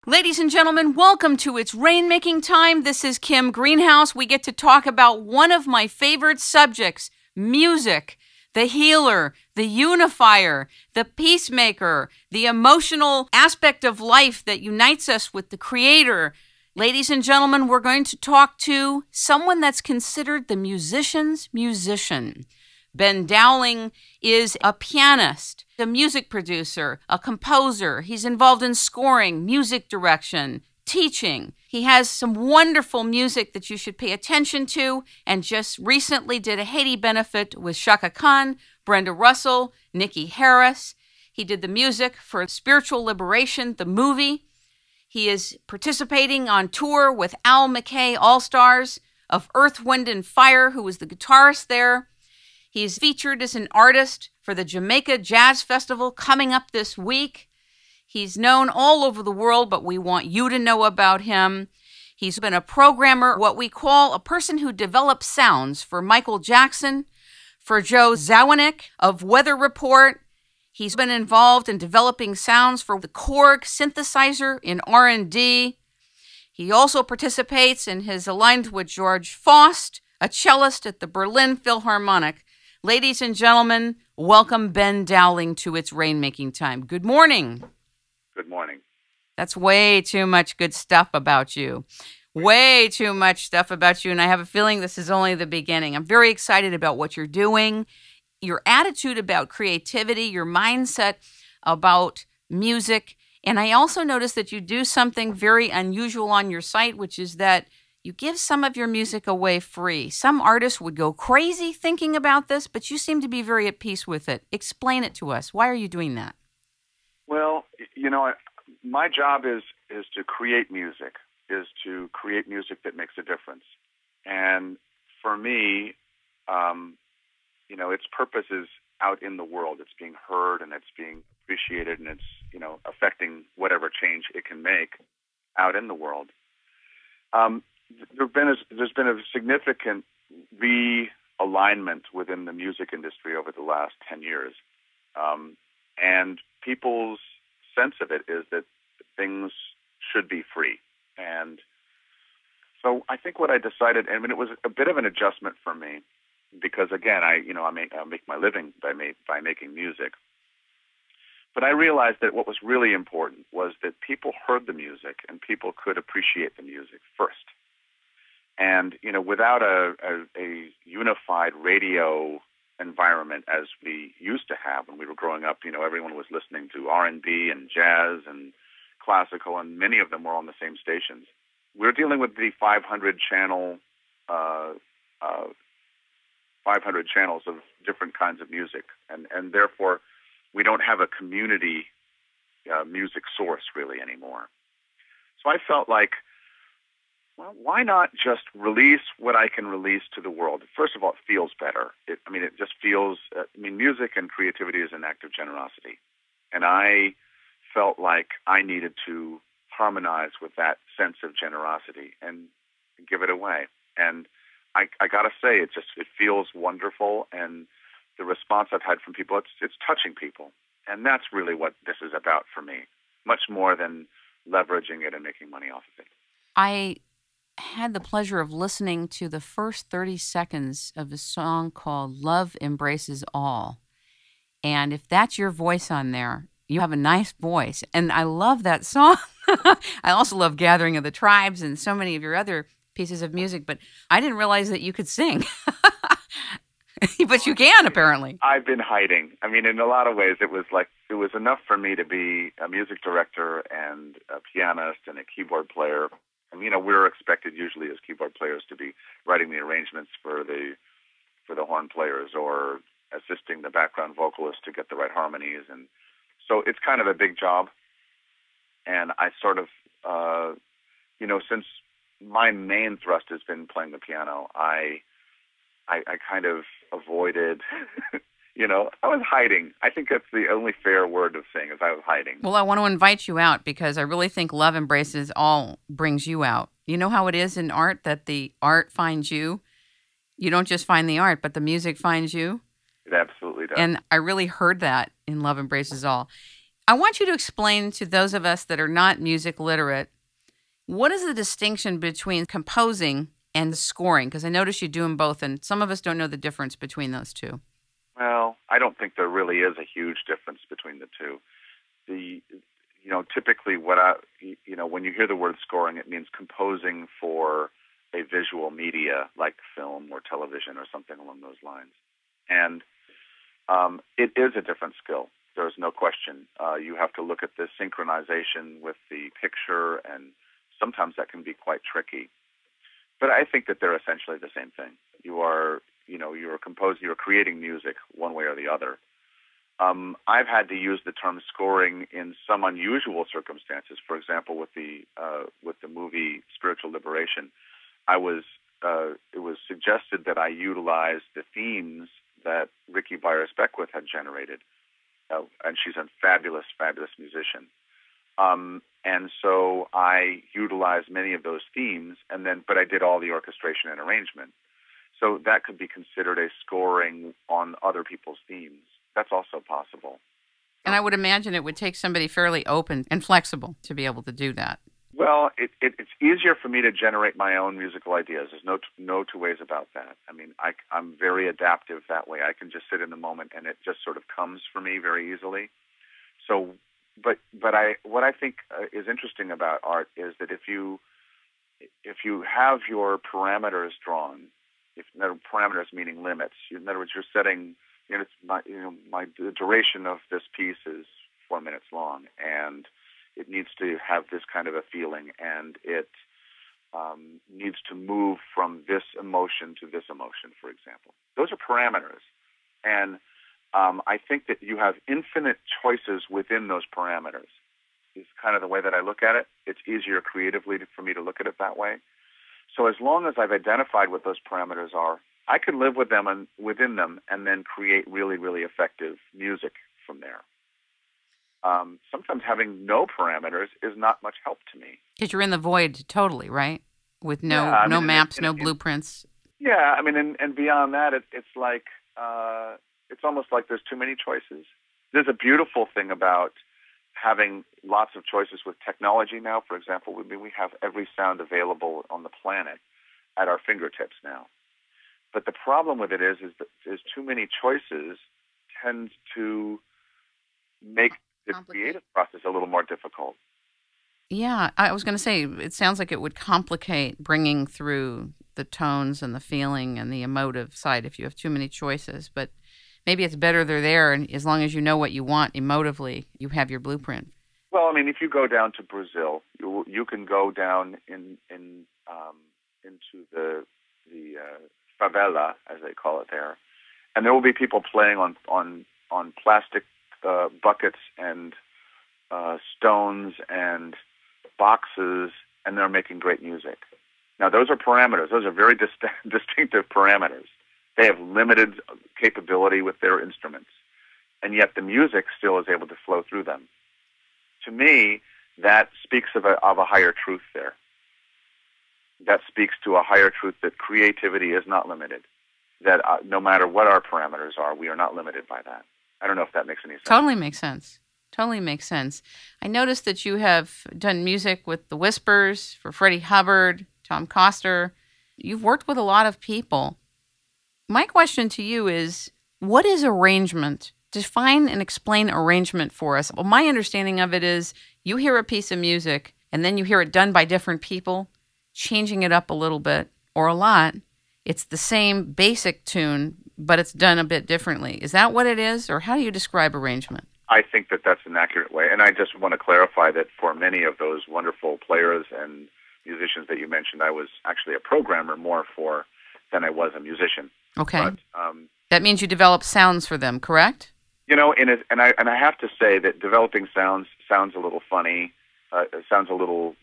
Ladies and gentlemen, welcome to It's Rainmaking Time. This is Kim Greenhouse. We get to talk about one of my favorite subjects, music, the healer, the unifier, the peacemaker, the emotional aspect of life that unites us with the Creator. Ladies and gentlemen, we're going to talk to someone that's considered the musician's musician. Ben Dowling is a pianist, a music producer, a composer. He's involved in scoring, music direction, teaching. He has some wonderful music that you should pay attention to, and just recently did a Haiti benefit with Chaka Khan, Brenda Russell, Nikki Harris. He did the music for Spiritual Liberation, the movie. He is participating on tour with McKay Allstars of Earth, Wind, and Fire, who was the guitarist there. He's featured as an artist for the Jamaica Jazz Festival coming up this week. He's known all over the world, but we want you to know about him. He's been a programmer, what we call a person who develops sounds for Michael Jackson, for Joe Zawinick of Weather Report. He's been involved in developing sounds for the Korg synthesizer in R&D. He also participates and has aligned with Georg Faust, a cellist at the Berlin Philharmonic. Ladies and gentlemen, welcome Ben Dowling to It's Rainmaking Time. Good morning. Good morning. That's way too much good stuff about you. Way too much stuff about you, and I have a feeling this is only the beginning. I'm very excited about what you're doing, your attitude about creativity, your mindset about music, and I also noticed that you do something very unusual on your site, which is that you give some of your music away free. Some artists would go crazy thinking about this, but you seem to be very at peace with it. Explain it to us. Why are you doing that? Well, my job is to create music, is to create music that makes a difference. And for me, its purpose is out in the world. It's being heard and it's being appreciated and it's, affecting whatever change it can make out in the world. There's been a significant realignment within the music industry over the last 10 years. And people's sense of it is that things should be free. And so I think what I decided, it was a bit of an adjustment for me because, again, I make my living by making music. But I realized that what was really important was that people heard the music and people could appreciate the music first. And, without a unified radio environment as we used to have when we were growing up, everyone was listening to R&B and jazz and classical, and many of them were on the same stations. We're dealing with the 500 channels of different kinds of music, and therefore we don't have a community music source really anymore. So I felt like, well, why not just release what I can release to the world? First of all, it feels better. It just feels, music and creativity is an act of generosity. And I felt like I needed to harmonize with that sense of generosity and give it away. And I got to say, it feels wonderful. And the response I've had from people, it's touching people. And that's really what this is about for me, much more than leveraging it and making money off of it. I had the pleasure of listening to the first 30 seconds of a song called Love Embraces All. And if that's your voice on there, you have a nice voice. And I love that song. I also love Gathering of the Tribes and so many of your other pieces of music, but I didn't realize that you could sing. But you can, apparently. I've been hiding. In a lot of ways, it was enough for me to be a music director and a pianist and a keyboard player. And, we're expected usually as keyboard players to be writing the arrangements for the horn players or assisting the background vocalist to get the right harmonies. And so it's kind of a big job. And I sort of, since my main thrust has been playing the piano, I kind of avoided, I was hiding. I think that's the only fair word of saying is I was hiding. Well, I want to invite you out because I really think Love Embraces All brings you out. You know how it is in art that the art finds you? You don't just find the art, but the music finds you? It absolutely does. And I really heard that in Love Embraces All. I want you to explain to those of us that are not music literate, what is the distinction between composing and scoring? Because I notice you do them both, and some of us don't know the difference between those two. Well, I don't think there really is a huge difference between the two. Typically when you hear the word scoring, it means composing for a visual media like film or television or something along those lines. And it is a different skill. There's no question. You have to look at the synchronization with the picture, and sometimes that can be quite tricky. But I think that they're essentially the same thing. You're composing, you're creating music one way or the other. I've had to use the term scoring in some unusual circumstances. For example, with the movie Spiritual Liberation, it was suggested that I utilize the themes that Ricky Byers-Beckwith had generated, and she's a fabulous, fabulous musician. And so I utilized many of those themes, but I did all the orchestration and arrangement. So that could be considered a scoring on other people's themes. That's also possible. And I would imagine it would take somebody fairly open and flexible to be able to do that. Well, it's easier for me to generate my own musical ideas. There's no two ways about that. I mean, I'm very adaptive that way. I can just sit in the moment, and it just sort of comes for me very easily. So, what I think is interesting about art is that if you have your parameters drawn, parameters meaning limits. In other words, you're setting. The duration of this piece is 4 minutes long, and it needs to have this kind of a feeling, and it needs to move from this emotion to this emotion, for example. Those are parameters, and I think that you have infinite choices within those parameters. Is kind of the way that I look at it. It's easier creatively for me to look at it that way. So as long as I've identified what those parameters are, I can live with them and within them, and then create really, really effective music from there. Sometimes having no parameters is not much help to me. Because you're in the void totally, right? With no maps, no blueprints. Yeah, I mean, and beyond that, it's like it's almost like there's too many choices. There's a beautiful thing about having lots of choices with technology now. For example, we have every sound available on the planet at our fingertips now. But the problem with it is that there's too many choices tends to make the creative process a little more difficult. Yeah, I was going to say, it sounds like it would complicate bringing through the tones and the feeling and the emotive side if you have too many choices. But maybe it's better they're there, and as long as you know what you want emotively, you have your blueprint. Well, I mean, if you go down to Brazil, you can go down into the favela, as they call it there, and there will be people playing on plastic buckets and stones and boxes, and they're making great music. Now, those are parameters. Those are very distinctive parameters. They have limited capability with their instruments, and yet the music still is able to flow through them. To me, that speaks of a higher truth there. That speaks to a higher truth that creativity is not limited, that no matter what our parameters are, we are not limited by that. I don't know if that makes any sense. Totally makes sense. Totally makes sense. I noticed that you have done music with the Whispers, for Freddie Hubbard, Tom Coster. You've worked with a lot of people. My question to you is, what is arrangement? Define and explain arrangement for us. Well, my understanding of it is you hear a piece of music and then you hear it done by different people, changing it up a little bit or a lot. It's the same basic tune, but it's done a bit differently. Is that what it is, or how do you describe arrangement? I think that that's an accurate way, and I just want to clarify that for many of those wonderful players and musicians that you mentioned, I was actually a programmer more for than I was a musician. Okay. But, that means you develop sounds for them, correct? You know, and I have to say that developing sounds a little funny. It sounds a little